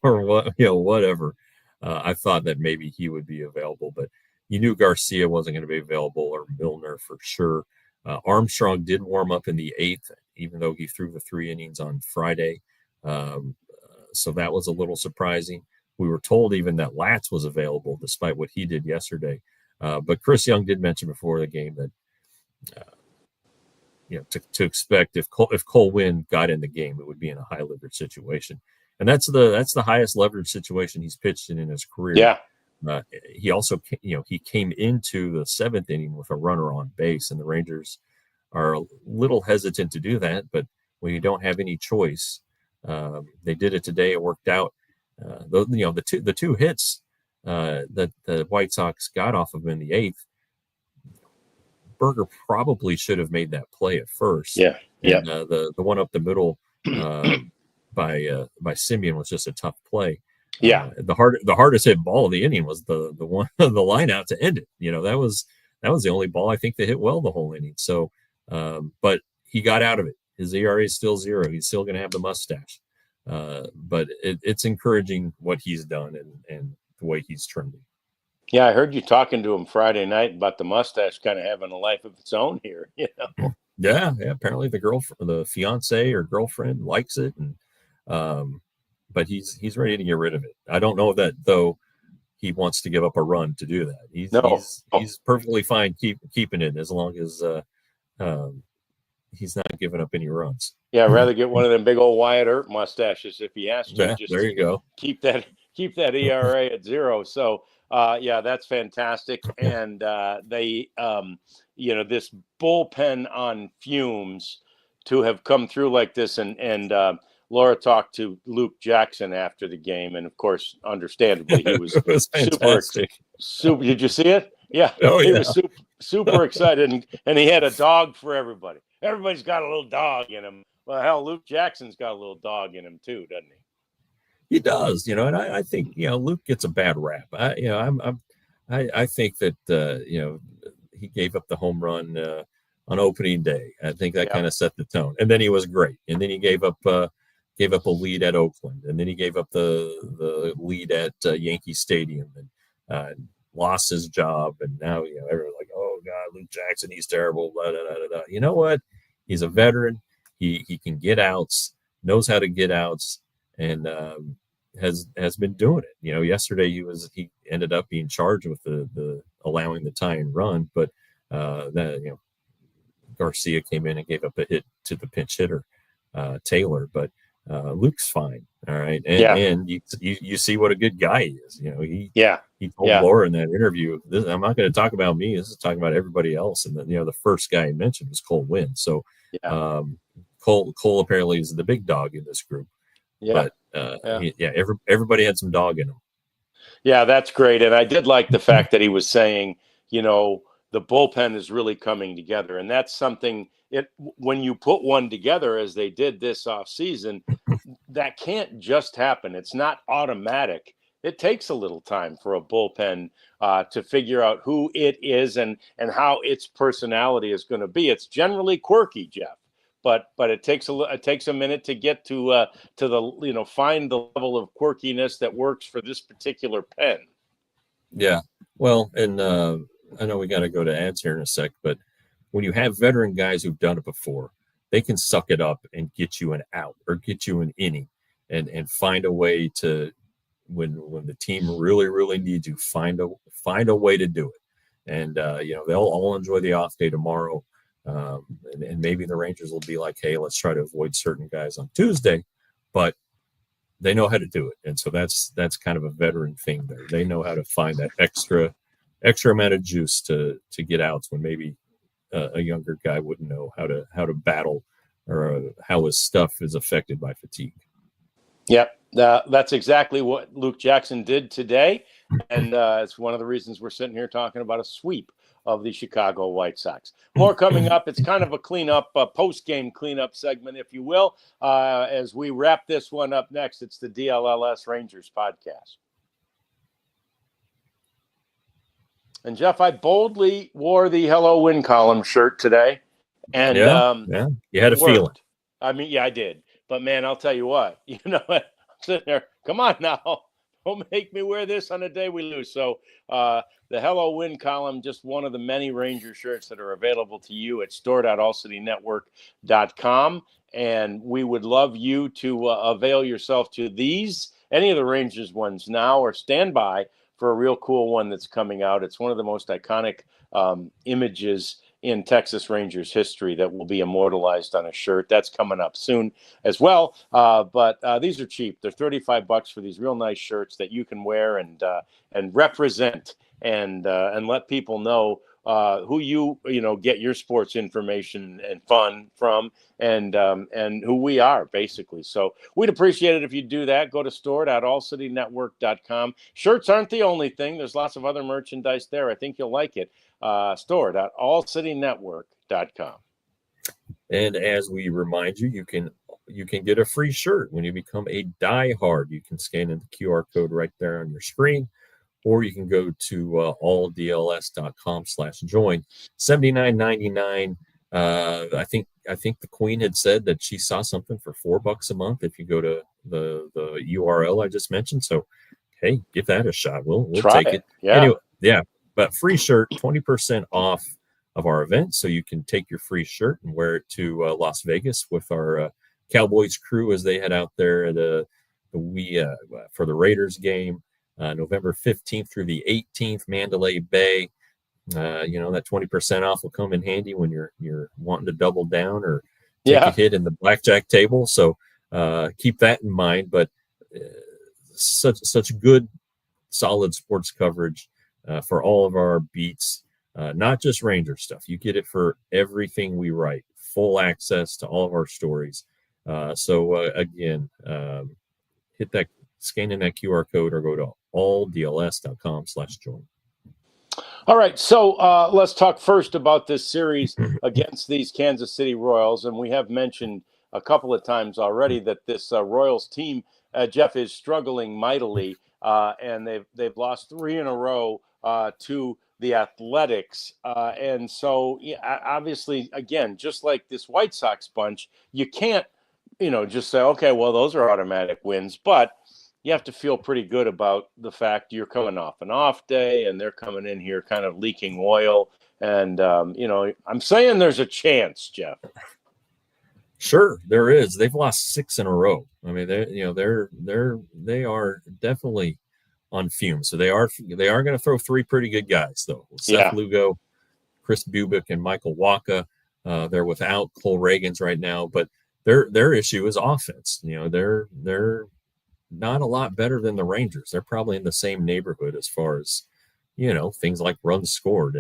what, whatever. I thought that maybe he would be available, but you knew Garcia wasn't going to be available, or Milner for sure. Armstrong did warm up in the 8th, even though he threw the 3 innings on Friday. So that was a little surprising. We were told even that Latz was available despite what he did yesterday. But Chris Young did mention before the game that, to expect if Cole Winn got in the game, it would be in a high leverage situation. And that's the highest leverage situation he's pitched in his career. Yeah. He also, he came into the 7th inning with a runner on base, and the Rangers are a little hesitant to do that. But when you don't have any choice, they did it today. It worked out. The two hits that the White Sox got off of him in the 8th, Berger probably should have made that play at first. Yeah. And the one up the middle by Simeon was just a tough play. Yeah. The hardest hit ball of the inning was the one the line out to end it. That was the only ball I think they hit well the whole inning. So, but he got out of it. His ERA is still 0. He's still going to have the mustache. But it's encouraging what he's done and the way he's trending. Yeah, I heard you talking to him Friday night about the mustache kind of having a life of its own here. Yeah. Apparently the fiance or girlfriend likes it, and but he's ready to get rid of it. I don't know that though. He wants to give up a run to do that. He's perfectly fine keeping it as long as he's not giving up any runs. Yeah, I'd rather get one of them big old Wyatt Earp mustaches if he has to. Yeah, just there you go. Keep that ERA at 0. So that's fantastic. And they this bullpen on fumes to have come through like this, and Laura talked to Luke Jackson after the game, and of course, understandably, he was, super. Did you see it? Yeah. He was super excited, and he had a dog for everybody. Everybody's got a little dog in him. Well, hell, Luke Jackson's got a little dog in him too, doesn't he? He does, and I think Luke gets a bad rap. I think that he gave up the home run on opening day. I think that kind of set the tone, and then he was great, and then he gave up a lead at Oakland, and then he gave up the lead at Yankee Stadium, and lost his job, and now everyone's like, oh God, Luke Jackson, he's terrible. Blah, blah, blah, blah. You know what? He's a veteran. He can get outs, knows how to get outs, and has been doing it. Yesterday he ended up being charged with the allowing the tying run, but Garcia came in and gave up a hit to the pinch hitter Taylor, but Luke's fine. All right. And you see what a good guy he is. He told Laura in that interview, I'm not going to talk about me. This is talking about everybody else. And then, the first guy he mentioned was Cole Winn. So Cole apparently is the big dog in this group. Yeah. But everybody had some dog in him. Yeah, that's great. And I did like the fact that he was saying, the bullpen is really coming together. And that's something when you put one together as they did this offseason, that can't just happen. It's not automatic. It takes a little time for a bullpen to figure out who it is and how its personality is going to be. It's generally quirky, Jeff, but it takes a minute to get to the find the level of quirkiness that works for this particular pen. Yeah, well, and I know we got to go to ads here in a sec, but when you have veteran guys who've done it before, they can suck it up and get you an out or get you an inning and find a way to when the team really needs you, find a way to do it. And they'll all enjoy the off day tomorrow. And maybe the Rangers will be like, hey, let's try to avoid certain guys on Tuesday, but they know how to do it. And so that's kind of a veteran thing there. They know how to find that extra amount of juice to get outs when maybe a younger guy wouldn't know how to battle or how his stuff is affected by fatigue. Yep, that's exactly what Luke Jackson did today, and it's one of the reasons we're sitting here talking about a sweep of the Chicago White Sox. More coming up. It's kind of a cleanup, post-game cleanup segment, if you will, as we wrap this one up next. It's the DLLS Rangers podcast. And Jeff, I boldly wore the Hello Win column shirt today, and yeah, you had a feeling. I mean, yeah, I did. But man, I'll tell you what, I'm sitting there, come on now, don't make me wear this on the day we lose. So the Hello Win column, just one of the many Ranger shirts that are available to you at store.allcitynetwork.com. And we would love you to avail yourself to these, any of the Rangers ones now, or stand by for a real cool one that's coming out. It's one of the most iconic images in Texas Rangers history that will be immortalized on a shirt. That's coming up soon as well. But these are cheap. They're $35 for these real nice shirts that you can wear and represent and let people know who you get your sports information and fun from, and who we are, basically. So we'd appreciate it if you do that. Go to store.allcitynetwork.com. Shirts aren't the only thing. There's lots of other merchandise there. I think you'll like it. Store.allcitynetwork.com. And as we remind you, you can get a free shirt when you become a diehard. You can scan in the QR code right there on your screen, or you can go to alldls.com/join. $79.99. I think the Queen had said that she saw something for $4 a month if you go to the URL I just mentioned. So hey, give that a shot. We'll take it. Yeah. Anyway, yeah. But free shirt, 20% off of our event. So you can take your free shirt and wear it to Las Vegas with our Cowboys crew as they head out there for the Raiders game, November 15th through the 18th, Mandalay Bay. That 20% off will come in handy when you're wanting to double down or take a hit in the blackjack table. So keep that in mind. But such good, solid sports coverage for all of our beats, not just Ranger stuff. You get it for everything we write, full access to all of our stories. Again, scan in that QR code or go to alldls.com/join. All right, so let's talk first about this series against these Kansas City Royals. And we have mentioned a couple of times already that this Royals team, Jeff, is struggling mightily, and they've lost 3 in a row to the Athletics. And so, obviously, again, just like this White Sox bunch, you can't, just say, okay, well, those are automatic wins. But you have to feel pretty good about the fact you're coming off an off day and they're coming in here kind of leaking oil. And, I'm saying there's a chance, Jeff. Sure, there is. They've lost 6 in a row. I mean, they are definitely on fumes. So they are going to throw 3 pretty good guys, though. Seth Lugo, Chris Bubick, and Michael Wacha. They're without Cole Reagans right now, but their issue is offense. They're not a lot better than the Rangers. They're probably in the same neighborhood as far as, things like runs scored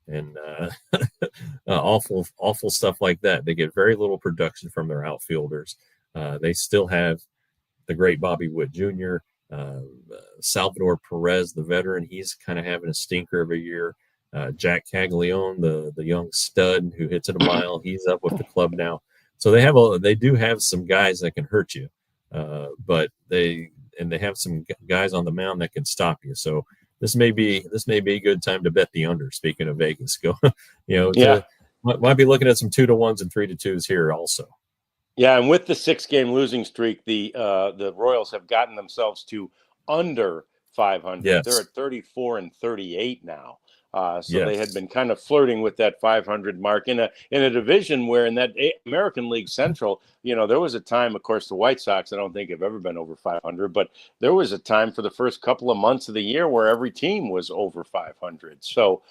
and awful stuff like that. They get very little production from their outfielders. They still have the great Bobby Witt Jr., Salvador Perez, the veteran. He's kind of having a stinker of a year. Jack Caglione, the young stud who hits it a mile. He's up with the club now. So they do have some guys that can hurt you. But they have some guys on the mound that can stop you. So this may be a good time to bet the under. Speaking of Vegas, might be looking at some 2-1s and 3-2s here also. Yeah, and with the 6-game losing streak, the Royals have gotten themselves to under 500. They're Yes. at 34 and 38 now. So they had Yes. been kind of flirting with that 500 mark in a division where in that American League Central, there was a time, of course, the White Sox, I don't think have ever been over 500, but there was a time for the first couple of months of the year where every team was over 500. So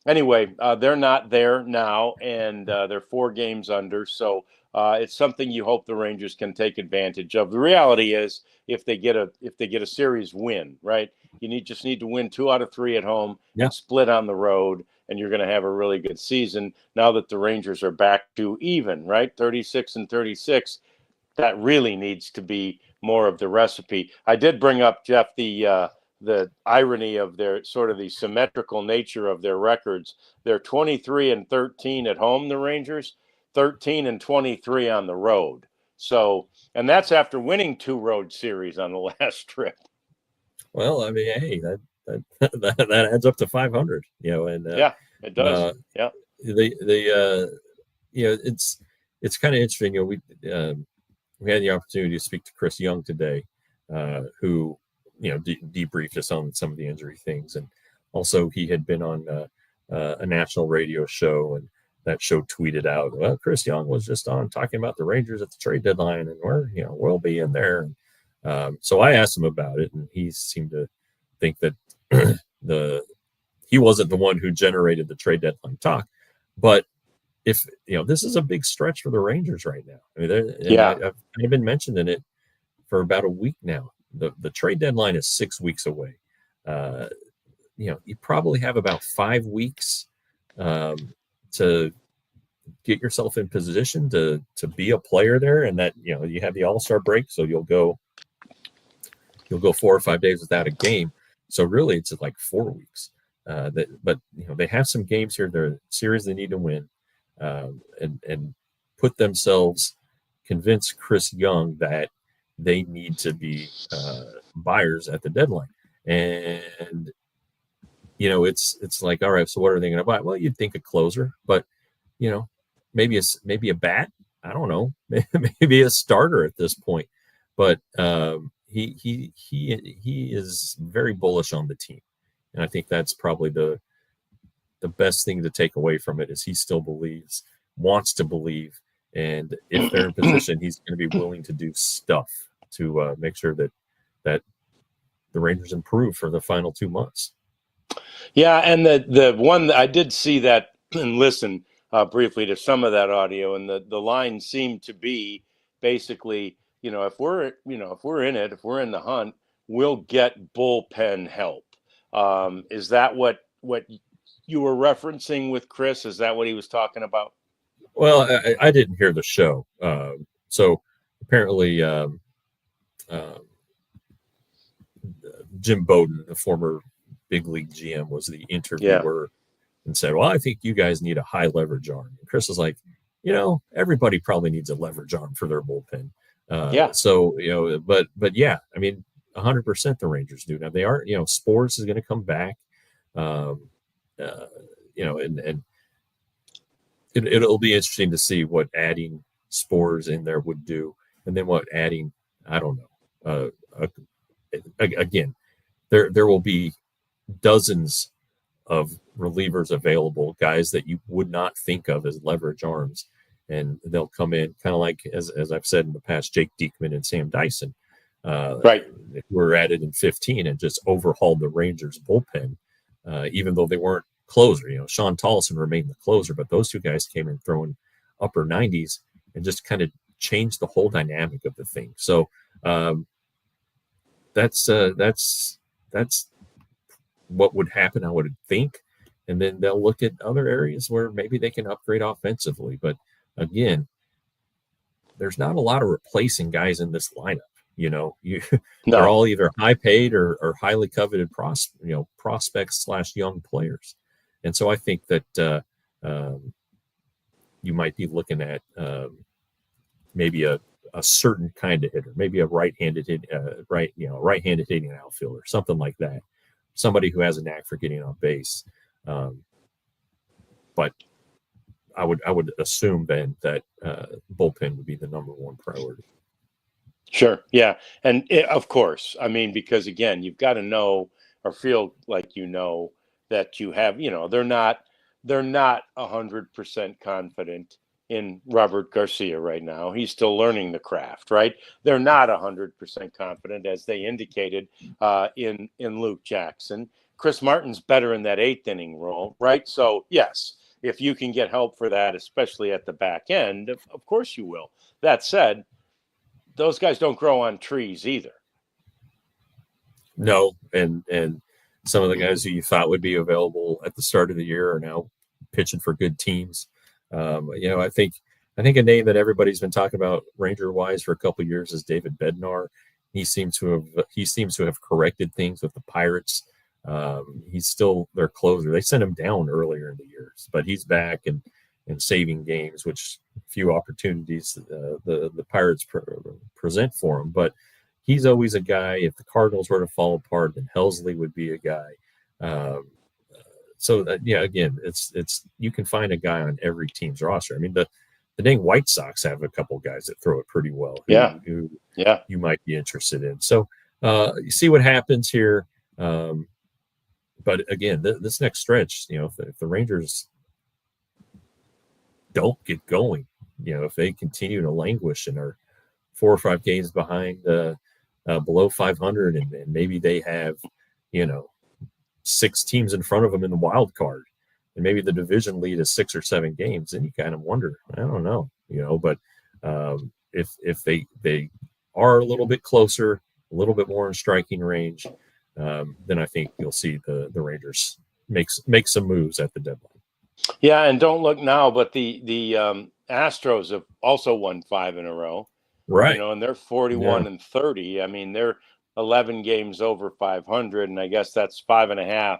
anyway, they're not there now, and they're 4 games under. So it's something you hope the Rangers can take advantage of. The reality is, if they get a series win, right? You just need to win 2 out of 3 at home Yeah. and split on the road, and you're going to have a really good season. Now that the Rangers are back to even, right, 36 and 36, that really needs to be more of the recipe. I did bring up, Jeff, the irony of their sort of the symmetrical nature of their records. They're 23 and 13 at home, the Rangers, 13 and 23 on the road. So, and that's after winning 2 road series on the last trip. Well, I mean, hey, that adds up to 500, and Yeah, it does. uh, Yeah. it's kind of interesting. We had the opportunity to speak to Chris Young today, who debriefed us on some of the injury things, and also he had been on a national radio show, and that show tweeted out, well, Chris Young was just on talking about the Rangers at the trade deadline, and we'll be in there. So I asked him about it, and he seemed to think that he wasn't the one who generated the trade deadline talk, but if this is a big stretch for the Rangers right now. I mean, I've been mentioning it for about a week now. The trade deadline is 6 weeks away. You probably have about 5 weeks to get yourself in position to be a player there, and that you have the All-Star break, so you'll go 4 or 5 days without a game. So really, it's like 4 weeks. But they have some games here. They're a series they need to win, and put themselves, convince Chris Young that they need to be buyers at the deadline. And it's like, all right, so what are they going to buy? Well, you'd think a closer, but maybe a bat. I don't know, maybe a starter at this point. But he is very bullish on the team, and I think that's probably the best thing to take away from it. Is he still wants to believe, and if they're in position, he's going to be willing to do stuff to make sure that the Rangers improve for the final 2 months. Yeah, and the one I did see that and listen briefly to some of that audio, and the line seemed to be basically, if we're in it, if we're in the hunt, we'll get bullpen help. Is that what you were referencing with Chris? Is that what he was talking about? Well, I didn't hear the show, so apparently Jim Bowden, the former big league GM, was the interviewer and said, well, I think you guys need a high leverage arm. And Chris is like, everybody probably needs a leverage arm for their bullpen. So, but yeah, I mean, 100% the Rangers do. Now they are, Sports is going to come back, and it'll be interesting to see what adding Spores in there would do. And then what adding, I don't know. Again, there will be dozens of relievers available, guys that you would not think of as leverage arms, and they'll come in kind of like, as I've said in the past, Jake Diekman and Sam Dyson, right, were added in 15 and just overhauled the Rangers bullpen, even though they weren't closer. Sean Tolleson remained the closer, but those two guys came in throwing upper 90s and just kind of changed the whole dynamic of the thing. So that's what would happen, I would think. And then they'll look at other areas where maybe they can upgrade offensively. But again, there's not a lot of replacing guys in this lineup. They're all either high paid or highly coveted prospects / young players. And so I think that you might be looking at maybe a certain kind of hitter, maybe a right-handed right-handed hitting outfielder, something like that. Somebody who has a knack for getting on base. But I would assume then that bullpen would be the number one priority. Sure. Yeah. And of course, I mean, because again, you've got to know or feel like that you have, they're not 100% confident in Robert Garcia right now. He's still learning the craft, right? They're not 100% confident, as they indicated in Luke Jackson. Chris Martin's better in that eighth inning role, right? So yes, if you can get help for that, especially at the back end, of course you will. That said, those guys don't grow on trees either. No, and some of the guys who you thought would be available at the start of the year are now pitching for good teams. I think a name that everybody's been talking about Ranger wise for a couple of years is David Bednar. He seems to have corrected things with the Pirates. He's still their closer. They sent him down earlier in the years, but he's back and saving games, which few opportunities the Pirates present for him. But he's always a guy. If the Cardinals were to fall apart, then Helsley would be a guy. Again, it's you can find a guy on every team's roster. I mean, the dang White Sox have a couple guys that throw it pretty well. Who you might be interested in. So you see what happens here. But again, this next stretch, if the Rangers don't get going, if they continue to languish and are 4 or 5 games behind below 500, and maybe they have 6 teams in front of them in the wild card, and maybe the division lead is 6 or 7 games, then you kind of wonder, I don't know, but if they are a little bit closer, a little bit more in striking range, then I think you'll see the Rangers make some moves at the deadline. Yeah, and don't look now, but the Astros have also won 5 in a row. Right. And they're 41 and 30. I mean, they're 11 games over 500, and I guess that's 5.5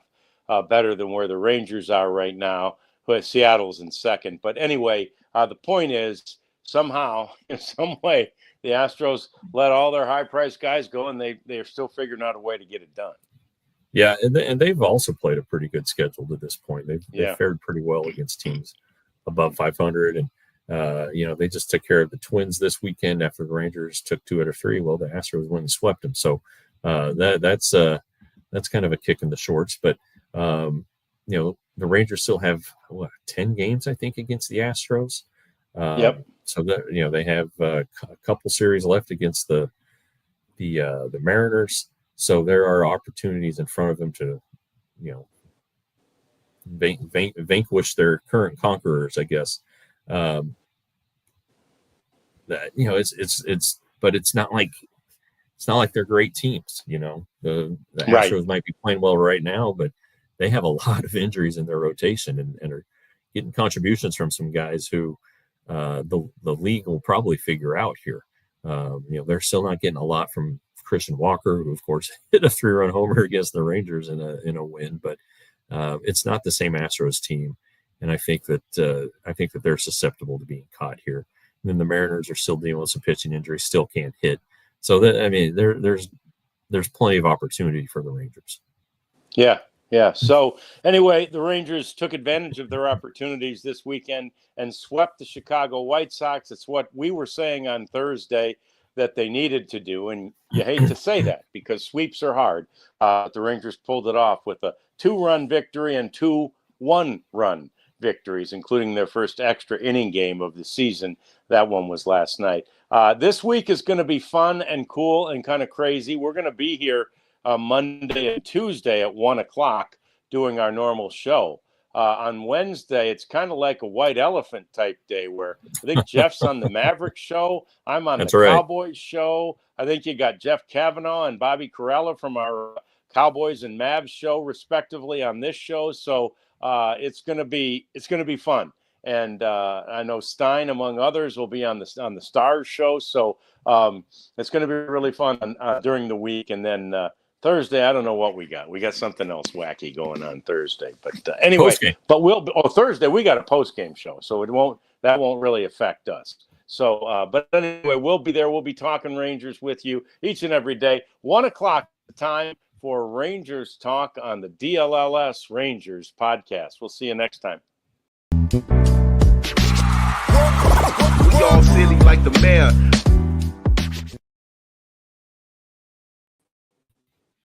better than where the Rangers are right now. But Seattle's in second. But anyway, the point is, somehow, in some way, the Astros let all their high-priced guys go, and they're still figuring out a way to get it done. Yeah, and they've also played a pretty good schedule to this point. They've fared pretty well against teams above 500, and they just took care of the Twins this weekend after the Rangers took 2 out of 3. Well, the Astros went and swept them, so that's kind of a kick in the shorts. But the Rangers still have 10 games, I think, against the Astros. Yep. So that they have a couple series left against the Mariners. So there are opportunities in front of them to, vanquish their current conquerors, I guess. But it's not like they're great teams. The Astros might be playing well right now, but they have a lot of injuries in their rotation and are getting contributions from some guys who the league will probably figure out here. They're still not getting a lot from Christian Walker, who of course hit a 3-run homer against the Rangers in a win, but it's not the same Astros team, and I think that they're susceptible to being caught here. And then the Mariners are still dealing with some pitching injuries, still can't hit. So there's plenty of opportunity for the Rangers. Yeah. So anyway, the Rangers took advantage of their opportunities this weekend and swept the Chicago White Sox. It's what we were saying on Thursday that they needed to do, and you hate to say that because sweeps are hard. The Rangers pulled it off with a 2-run victory and 2 1-run victories, including their first extra inning game of the season. That one was last night. This week is going to be fun and cool and kind of crazy. We're going to be here Monday and Tuesday at 1 o'clock doing our normal show. On Wednesday, it's kind of like a white elephant type day where I think Jeff's on the Maverick show. I'm on the Cowboys show. I think you got Jeff Kavanaugh and Bobby Corella from our Cowboys and Mavs show, respectively, on this show. So it's going to be fun. And I know Stein, among others, will be on the Stars show. So it's going to be really fun during the week. And then Thursday, I don't know what we got. We got something else wacky going on Thursday. But anyway, Postgame. But Thursday we got a post-game show, so that won't really affect us. So, but anyway, we'll be there. We'll be talking Rangers with you each and every day. 1 o'clock time for Rangers Talk on the DLLS Rangers podcast. We'll see you next time. We all silly like the mayor.